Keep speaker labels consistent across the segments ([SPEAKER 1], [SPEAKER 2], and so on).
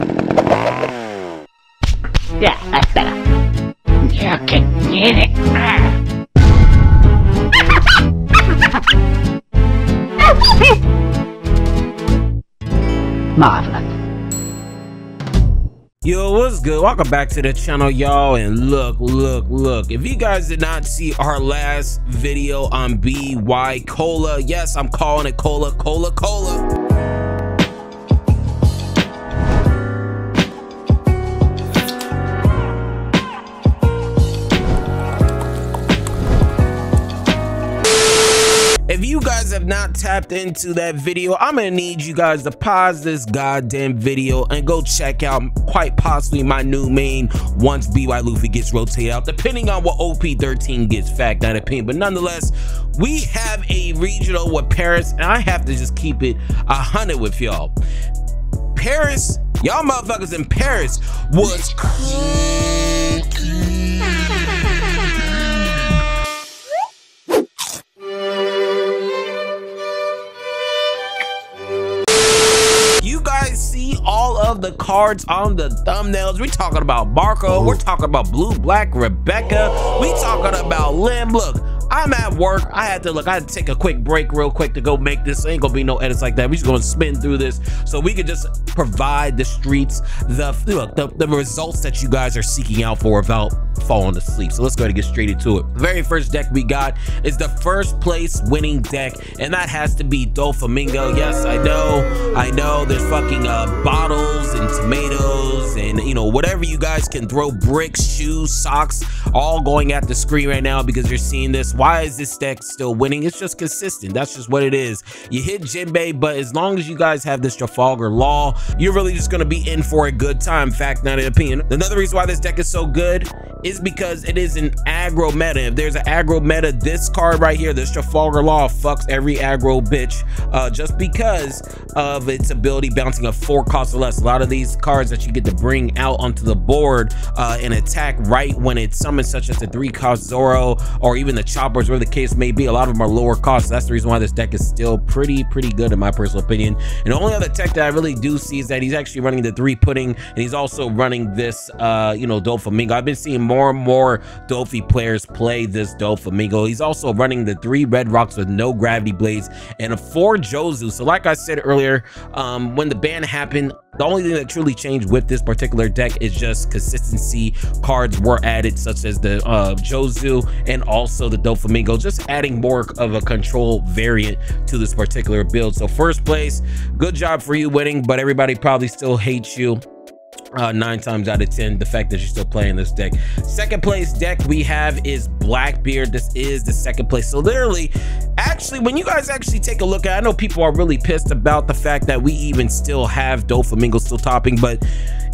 [SPEAKER 1] Yeah, that's better. You can get it. Marvelous.
[SPEAKER 2] Yo, what's good? Welcome back to the channel, y'all. And look, if you guys did not see our last video on BY Cola, yes, I'm calling it cola. If you guys have not tapped into that video, I'm gonna need you guys to pause this goddamn video and go check out quite possibly my new main once BY Luffy gets rotated out, depending on what OP10 gets, fact, not opinion. But nonetheless, we have a regional with Paris, and I have to just keep it 100 with y'all. Paris, y'all motherfuckers in Paris was all of the cards on the thumbnails. We're talking about Barco, we're talking about Blue Black Rebecca, we talking about Lim. Look, I'm at work. I had to take a quick break real quick to go make this. Ain't gonna be no edits like that. We just gonna spin through this so we can just provide the streets the results that you guys are seeking out for without falling asleep. So let's go ahead and get straight into it. The very first deck we got is the first place winning deck, and that has to be ﷺko. Yes, I know there's fucking bottles and tomatoes and, you know, whatever you guys can throw, bricks, shoes, socks, all going at the screen right now because you're seeing this. Why is this deck still winning? It's just consistent. That's just what it is. You hit Jinbei, but as long as you guys have this Trafalgar Law, you're really just going to be in for a good time. Fact, not an opinion. Another reason why this deck is so good is because it is an aggro meta. If there's an aggro meta, this card right here, this Trafalgar Law, fucks every aggro bitch just because of its ability bouncing a 4 cost or less. A lot of these cards that you get to bring out onto the board and attack right when it's summoned, such as the 3 cost Zoro or even the choppers, whatever the case may be, a lot of them are lower cost. That's the reason why this deck is still pretty good in my personal opinion. And the only other tech that I really do see is that he's actually running the 3 pudding, and he's also running this you know, ďuฟ่. I've been seeing more and more ďuฟ่players play this ďuฟ่. He's also running the 3 red rocks with no gravity blades and a 4 Jozu. So like I said earlier, when the ban happened, the only thing that truly changed with this particular deck is just consistency. Cards were added, such as the Jozu and also the ďuฟ่, just adding more of a control variant to this particular build. So first place, good job for you winning, but everybody probably still hates you 9 times out of 10, the fact that you're still playing this deck. Second place deck we have is Blackbeard. This is the second place. So literally, actually, when you guys actually take a look at it, I know people are really pissed about the fact that we even still have ďuฟ่still topping, but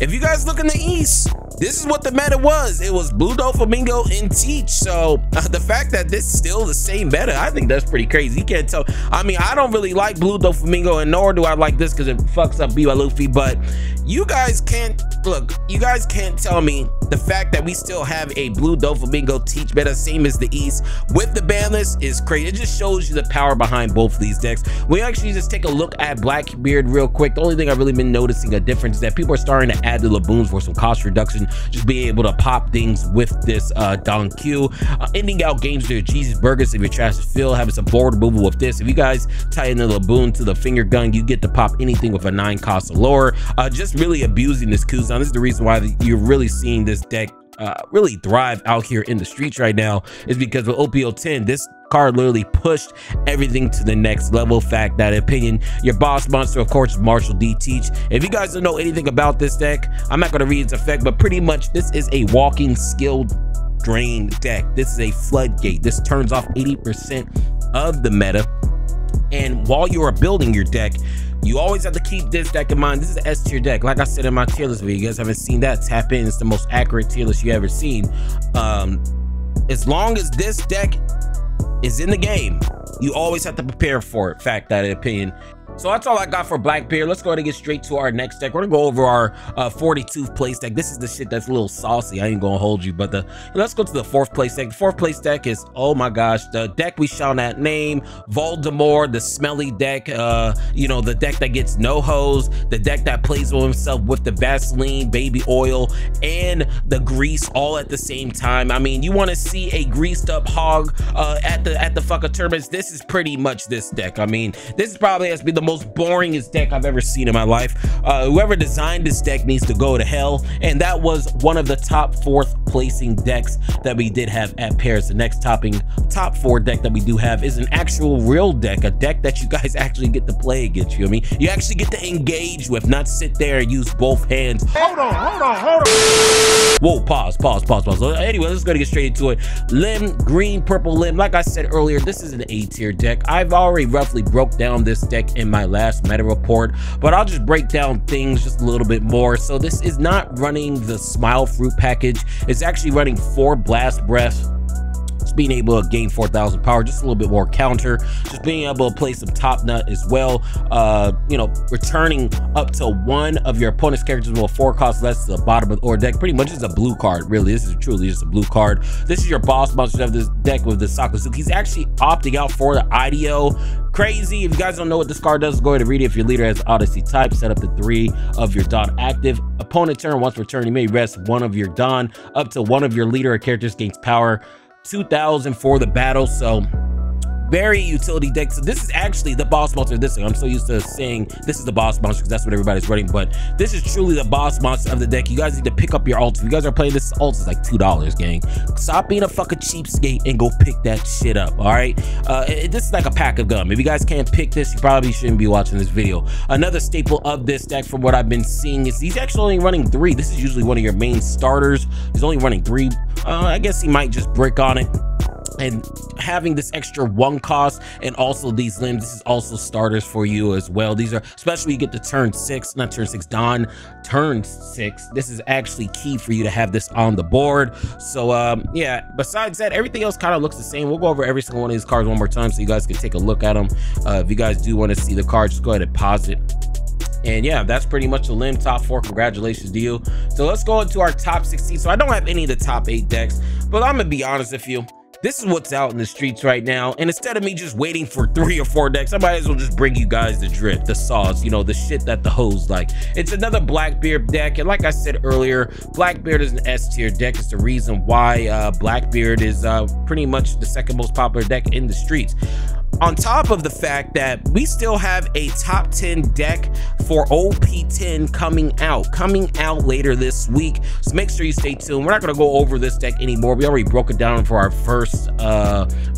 [SPEAKER 2] if you guys look in the East, this is what the meta was. It was Blue ďuฟ่and Teach. So the fact that this is still the same meta, I think that's pretty crazy. You can't tell. I mean, I don't really like Blue ďuฟ่, and nor do I like this because it fucks up BY Luffy, but you guys can't, look, you guys can't tell me the fact that we still have a Blue ďuฟ่Teach meta, same as the East, with the ban list is crazy. It just shows you the power behind both of these decks. We actually just take a look at Blackbeard real quick. The only thing I've really been noticing a difference is that people are starting to add the Laboons for some cost reduction, just being able to pop things with this Don Q, ending out games with Jesus Burgers if you're trash to fill, having some board removal with this. If you guys tie in the Laboon to the finger gun, you get to pop anything with a 9 cost or lower. Just really abusing this cooldown. This is the reason why you're really seeing this deck really thrive out here in the streets right now, is because with OP10, this card literally pushed everything to the next level. Fact, that opinion. Your boss monster, of course, is Marshall D. Teach. If you guys don't know anything about this deck, I'm not going to read its effect, but pretty much this is a walking skill drain deck. This is a floodgate. This turns off 80% of the meta, and while you are building your deck, you always have to keep this deck in mind. This is an S tier deck. Like I said in my tier list video, you guys haven't seen that, tap in. It's the most accurate tier list you ever seen. As long as this deck is in the game, you always have to prepare for it. Fact, that opinion. So that's all I got for Blackbeard. Let's go ahead and get straight to our next deck. We're gonna go over our 42th place deck. This is the shit that's a little saucy. I ain't gonna hold you, but let's go to the 4th place deck. The 4th place deck is, oh my gosh, the deck we shall not name, Voldemort, the smelly deck. You know, the deck that gets no hose, the deck that plays with himself with the Vaseline, baby oil, and the grease all at the same time. I mean, you want to see a greased up hog at the fucking tournaments? This is pretty much this deck. I mean, this is probably has been the most boringest deck I've ever seen in my life. Whoever designed this deck needs to go to hell. And that was one of the top 4th placing decks that we did have at Paris. The next top 4 deck that we do have is an actual real deck, a deck that you guys actually get to play against. You know what I mean? You actually get to engage with, not sit there and use both hands. Hold on. Whoa, pause. So anyway, let's go to get straight into it. Limb, green, purple limb. Like I said earlier, this is an A tier deck. I've already roughly broke down this deck in my last meta report, but I'll just break down things just a little bit more. So this is not running the Smile Fruit package. It's actually running 4 Blast Breath. Being able to gain 4,000 power, just a little bit more counter, just being able to play some top nut as well. You know, returning up to 1 of your opponent's characters will 4 cost less to the bottom of the deck. Pretty much is a blue card, really. This is truly just a blue card. This is your boss monster of this deck with the Sakazuki. He's actually opting out for the IDO. Crazy. If you guys don't know what this card does, go ahead and read it. If your leader has Odyssey type, set up to 3 of your Dawn active. Opponent turn, once per turn, you may rest 1 of your Dawn. Up to 1 of your leader or characters gains power. 2,000 for the battle. So very utility deck. So this is actually the boss monster of this thing. I'm so used to saying this is the boss monster because that's what everybody's running, but this is truly the boss monster of the deck. You guys need to pick up your ults. If you guys are playing this, ults is like $2, gang. Stop being a fucking cheapskate and go pick that shit up. All right, this is like a pack of gum. If you guys can't pick this, you probably shouldn't be watching this video. Another staple of this deck, from what I've been seeing, is he's actually only running 3. This is usually one of your main starters. He's only running 3. I guess he might just brick on it. And having this extra 1 cost and also these limbs, this is also starters for you as well. These are, especially you get to turn 6, not turn 6, Dawn turn 6. This is actually key for you to have this on the board. So yeah, besides that, everything else kind of looks the same. We'll go over every single one of these cards one more time so you guys can take a look at them. If you guys do want to see the cards, just go ahead and pause it. And yeah, that's pretty much the limb top 4. Congratulations to you. So let's go into our top 16. So I don't have any of the top 8 decks, but I'm gonna be honest with you. This is what's out in the streets right now. And instead of me just waiting for 3 or 4 decks, I might as well just bring you guys the drip, the sauce, you know, the shit that the hoes like. It's another Blackbeard deck. And like I said earlier, Blackbeard is an S tier deck. It's the reason why Blackbeard is pretty much the 2nd most popular deck in the streets. On top of the fact that we still have a top 10 deck for OP10 coming out later this week, so make sure you stay tuned. We're not going to go over this deck anymore. We already broke it down for our first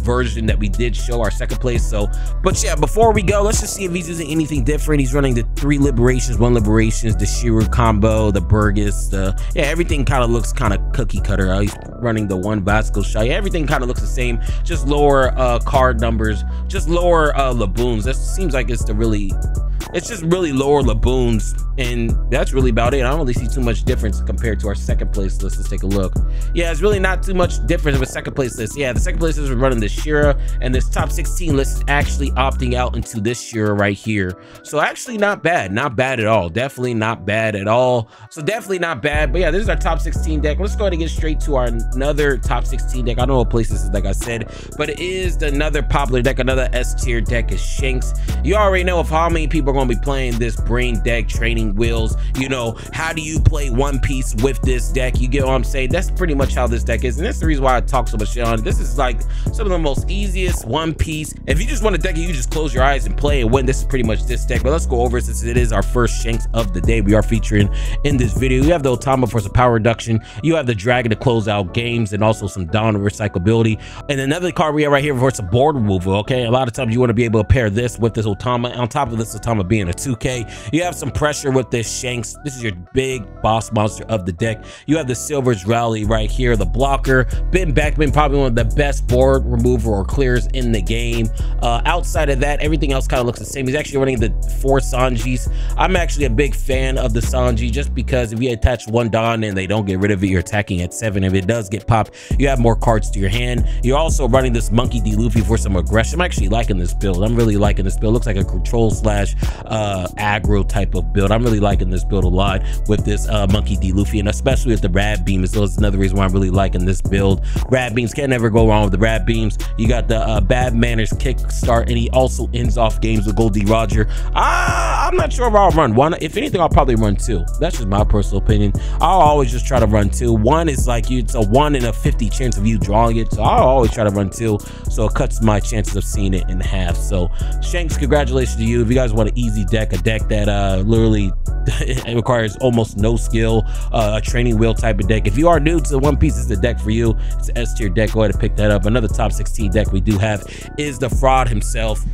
[SPEAKER 2] version that we did show, our 2nd place. So, but yeah, before we go, let's just see if he's using anything different. He's running the 3 liberations, 1 liberations, the Shiru combo, the Burgess, yeah, everything kind of looks kind of cookie cutter. He's running the 1 Vasco shot. Yeah, everything kind of looks the same, just lower card numbers, just lower laboons. That seems like it's just really lower laboons, and that's really about it. I don't really see too much difference compared to our 2nd place list. Let's take a look. Yeah, it's really not too much difference of a 2nd place list. Yeah, the 2nd place list is running the Shira, and this top 16 list is actually opting out into this Shira right here. So actually not bad at all. Definitely not bad at all. So definitely not bad. But yeah, this is our top 16 deck. Let's go ahead and get straight to our another top 16 deck. I don't know what place this is, like I said, but it is another popular deck, another S tier deck is Shanks. You already know of how many people are going to be playing this brain deck, training wheels. You know, how do you play One Piece with this deck? You get what I'm saying? That's pretty much how this deck is, and that's the reason why I talk so much shit on it. This is like some of the most easiest One Piece. If you just want a deck, you just close your eyes and play and win. This is pretty much this deck. But let's go over it since it is our first Shanks of the day. We are featuring in this video. You have the Otama for some power reduction. You have the Dragon to close out games, and also some Dawn recyclability. And another card we have right here for some board removal. Okay, a lot of times you want to be able to pair this with this Otama. On top of this Otama being a 2K, you have some pressure with this Shanks. This is your big boss monster of the deck. You have the Silver's Rally right here, the blocker. Ben Beckman, probably one of the best board removal remover or clears in the game. Outside of that, everything else kind of looks the same. He's actually running the 4 Sanjis. I'm actually a big fan of the Sanji just because if you attach 1 Don and they don't get rid of it, you're attacking at 7. If it does get popped, you have more cards to your hand. You're also running this Monkey D. Luffy for some aggression. I'm actually liking this build. I'm really liking this build. Looks like a control slash aggro type of build. I'm really liking this build a lot with this Monkey D. Luffy, and especially with the Rad Beam as well. Is another reason why I'm really liking this build. Rad Beams, can't never go wrong with the Rad Beams. You got the Bad Manners Kickstart, and he also ends off games with Goldie Roger. I'm not sure if I'll run 1. If anything, I'll probably run 2. That's just my personal opinion. I'll always just try to run 2. 1 is like it's a 1 in a 50 chance of you drawing it, so I'll always try to run 2, so it cuts my chances of seeing it in half. So Shanks, congratulations to you. If you guys want an easy deck, a deck that literally it requires almost no skill, a training wheel type of deck. If you are new to One Piece, this is the deck for you. It's an S tier deck. Go ahead and pick that up. Another top 16 deck we do have is the Fraud himself.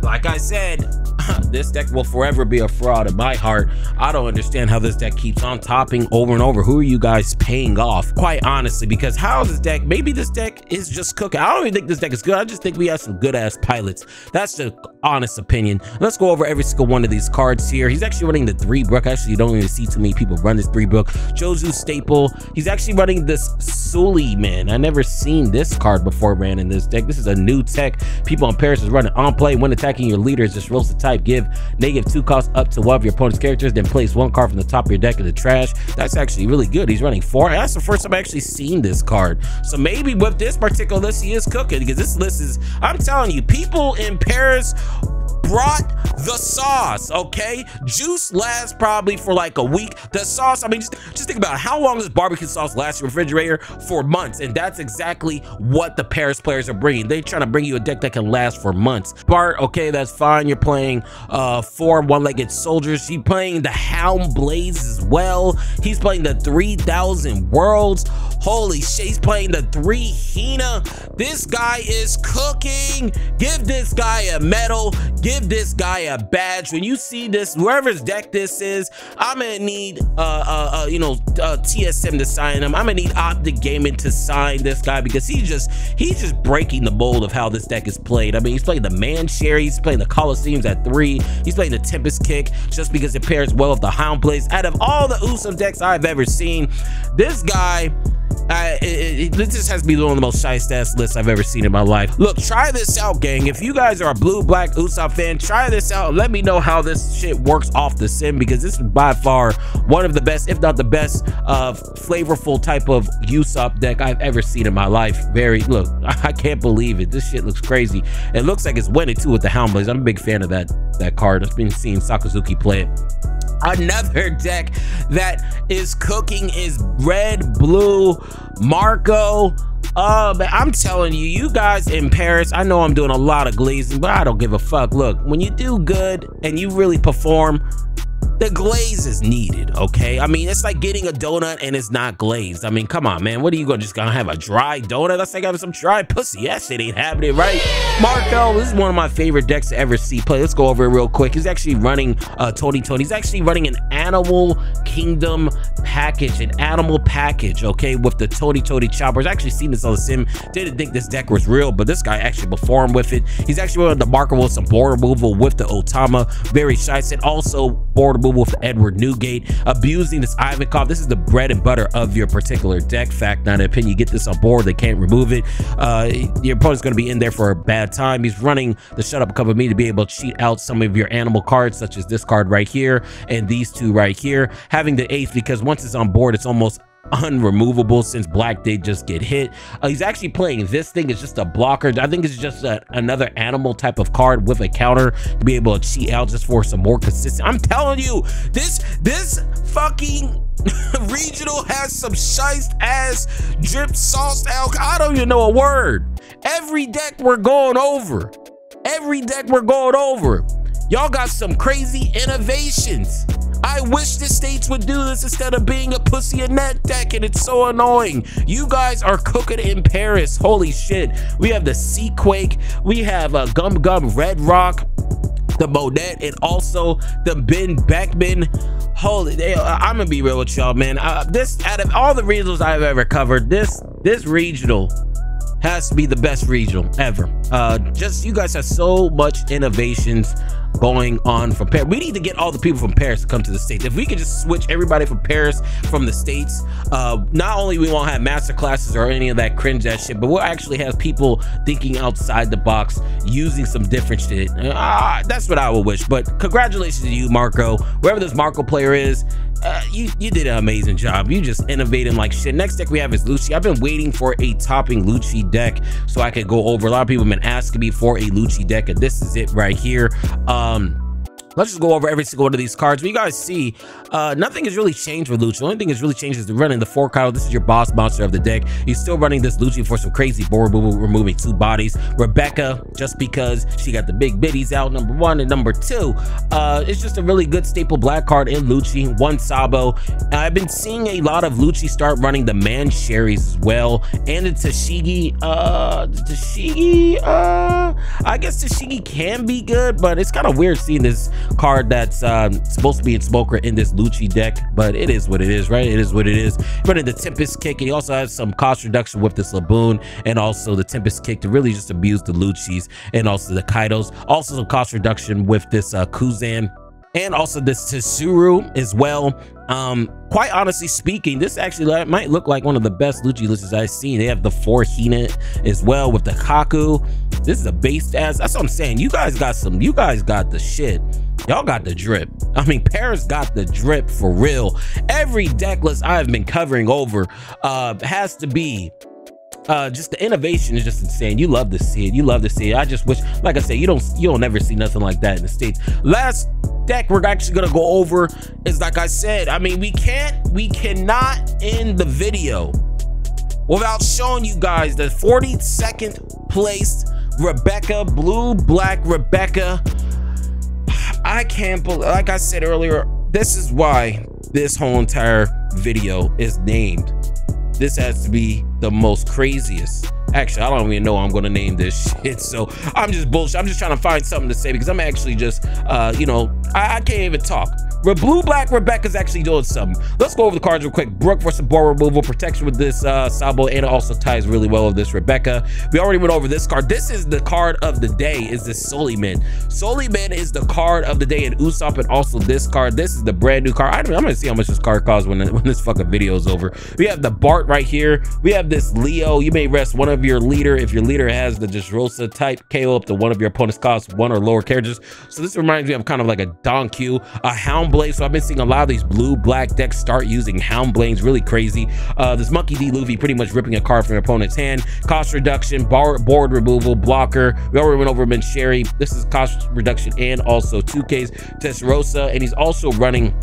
[SPEAKER 2] Like I said, this deck will forever be a fraud in my heart. I don't understand how this deck keeps on topping over and over. Who are you guys paying off? Quite honestly, because how is this deck? Maybe this deck is just cooking. I don't even think this deck is good. I just think we have some good ass pilots. That's the honest opinion. Let's go over every single one of these cards here. He's actually running the 3 book. Actually, you don't even see too many people run this 3 book. Jozu Staple. He's actually running this Sully, man. I never seen this card before ran in this deck. This is a new tech. People in Paris is running on play. When attacking your leaders, just rolls the type, give -2 cost up to one of your opponent's characters, then place 1 card from the top of your deck in the trash. That's actually really good. He's running 4. That's the first time I've actually seen this card. So maybe with this particular list, he is cooking, because this list is, I'm telling you, people in Paris brought the sauce. Okay, juice lasts probably for like a week. The sauce, I mean, just think about it. How long does barbecue sauce last in your refrigerator? For months. And that's exactly what the Paris players are bringing. They're trying to bring you a deck that can last for months. Bart, okay, that's fine. You're playing 4 one-legged soldiers. He's playing the Hound Blaze as well. He's playing the 3000 Worlds. Holy shit, he's playing the 3 Hina. This guy is cooking. Give this guy a medal. Give this guy a badge. When you see this, whoever's deck this is, I'm gonna need TSM to sign him. I'm gonna need Optic Gaming to sign this guy, because he's just breaking the mold of how this deck is played. I mean, he's playing the Man Cherry, he's playing the Colosseums at 3, he's playing the Tempest Kick just because it pairs well with the Hound Blaze. Out of all the Usopp decks I've ever seen, this guy, this just has to be one of the most shiest ass lists I've ever seen in my life. Look, try this out, gang. If you guys are a blue black Usopp fan, try this out. Let me know how this shit works off the sim, because this is by far one of the best, if not the best, flavorful type of Usopp deck I've ever seen in my life. Look, I can't believe it. This shit looks crazy. It looks like it's winning too with the Hound Blaze. I'm a big fan of that card. I've been seeing Sakazuki play it. Another deck that is cooking is Red Blue Marco. Man, I'm telling you, you guys in Paris, I know I'm doing a lot of glazing, but I don't give a fuck. Look, when you do good and you really perform, the glaze is needed, okay? I mean, it's like getting a donut and it's not glazed. I mean, come on, man. What are you just gonna have a dry donut? That's like having some dry pussy. That shit ain't happening, right? Marco, this is one of my favorite decks to ever see play. Let's go over it real quick. He's actually running Tony. He's actually running an Animal Kingdom package, okay, with the Tony choppers. I actually seen this on the sim. Didn't think this deck was real, but this guy actually performed with it. He's actually running the Marco with some board removal with the Otama. Very shy set. Also board removal with Edward Newgate, abusing this Ivankov. This is the bread and butter of your particular deck. Fact, not an opinion. You get this on board, they can't remove it. Your opponent's going to be in there for a bad time. He's running the Shut Up and Cover Me to be able to cheat out some of your animal cards, such as this card right here and these 2 right here. Having the 8th, because once it's on board, it's almost unremovable since Black did just get hit. He's actually playing this thing. It's just a blocker. I think it's just another animal type of card with a counter to be able to cheat out just for some more consistent. I'm telling you, this fucking regional has some shiced ass drip sauce out. I don't even know a word. Every deck we're going over. Y'all got some crazy innovations. I wish the states would do this instead of being a pussy in that deck, and it's so annoying. You guys are cooking in Paris. Holy shit. We have the Seaquake. We have a Gum Red Rock, the Monet, and also the Ben Beckman. Holy, I'm gonna be real with y'all, man. This, out of all the regionals I've ever covered, this regional has to be the best regional ever. Just you guys have so much innovations going on from Paris. We need to get all the people from Paris to come to the States. If we could just switch everybody from Paris from the States, not only we won't have master classes or any of that cringe ass shit, but we'll actually have people thinking outside the box, using some different shit. That's what I would wish. But congratulations to you, Marco. Wherever this Marco player is, you did an amazing job. You just innovating like shit. Next deck we have is Luchi. I've been waiting for a topping Luchi deck so I could go over. A lot of people have been asking me for a Luchi deck, and this is it right here. Let's just go over every single one of these cards. But you guys see, nothing has really changed with Luchi. The only thing that's really changed is the running the 4 card. This is your boss monster of the deck. You're still running this Luchi for some crazy board removal, removing 2 bodies. Rebecca, just because she got the big biddies out, number 1, and number 2. It's just a really good staple black card in Luchi. 1 Sabo. I've been seeing a lot of Luchi start running the Man Sherries as well, and the Tashigi. I guess Tashigi can be good, but it's kind of weird seeing this card that's supposed to be in Smoker in this Luchi deck, but it is what it is, right? It is what it is. Running the Tempest Kick, and he also has some cost reduction with this Laboon, and also the Tempest Kick to really just abuse the Luchis, and also the Kaidos. Also some cost reduction with this Kuzan, and also this ʤa수Ⱡ as well. Quite honestly speaking, this actually might look like one of the best Luchi lists I've seen. They have the 4 Hina as well with the Kaku. This is a base ass. That's what I'm saying. You guys got the shit. Y'all got the drip. I mean, Paris got the drip for real. Every deck list I've been covering over has to be just the innovation is just insane. You love to see it. You love to see it. I just wish, like I said, you don't never see nothing like that in the States. Last deck we're actually gonna go over is, like I said, I mean, we cannot end the video without showing you guys the 42nd place Rebecca, blue black Rebecca. I can't believe, like I said earlier, this is why this whole entire video is named. This has to be the most craziest. Actually, I don't even know I'm gonna name this shit, so I'm just bullshit. I'm just trying to find something to say because I'm actually just, you know, I can't even talk. Blue Black Rebecca's actually doing something. Let's go over the cards real quick. Brooke for some board removal, protection with this Sabo, and it also ties really well with this Rebecca. We already went over this card. This is the card of the day, is this Soliman. Soliman is the card of the day in Usopp, and also this card. This is the brand new card. I'm gonna see how much this card costs when this fucking video is over. We have the Bart right here. We have this Leo. You may rest one of your leader if your leader has the ʤa수Ⱡ type KO up to one of your opponent's costs 1 or lower characters. So this reminds me of kind of like a Donkey, a Houndblade. So I've been seeing a lot of these blue black decks start using Houndblades. Really crazy. This Monkey D. Luffy pretty much ripping a card from your opponent's hand. Cost reduction, board removal, blocker. We already went over Mancheri. This is cost reduction and also 2Ks. ʤa수Ⱡ, and he's also running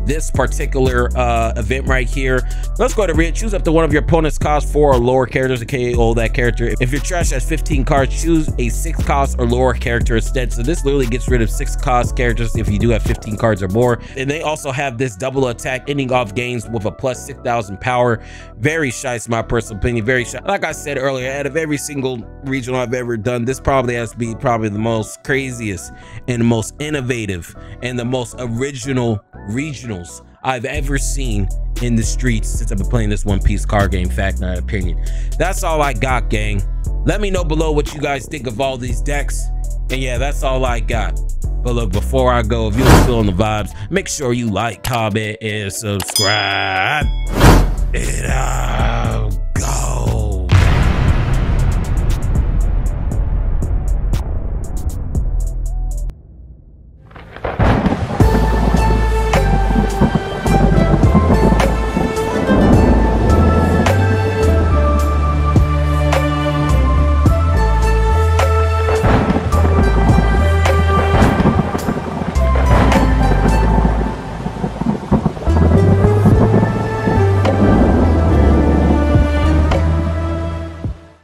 [SPEAKER 2] this particular event right here. Let's go to read. Choose up to one of your opponent's cost 4 or lower characters to KO that character. If your trash has 15 cards, choose a 6 cost or lower character instead. So this literally gets rid of 6 cost characters if you do have 15 cards or more. And they also have this double attack, ending off games with a plus 6,000 power. Very shy, in my personal opinion. Very shy. Like I said earlier, out of every single regional I've ever done, this probably has to be the most craziest and the most innovative and the most original regionals I've ever seen in the streets since I've been playing this One Piece card game. Fact, not opinion. That's all I got, gang. Let me know below what you guys think of all these decks. And yeah, that's all I got. But look, before I go, if you're feeling the vibes, make sure you like, comment, and subscribe. And out.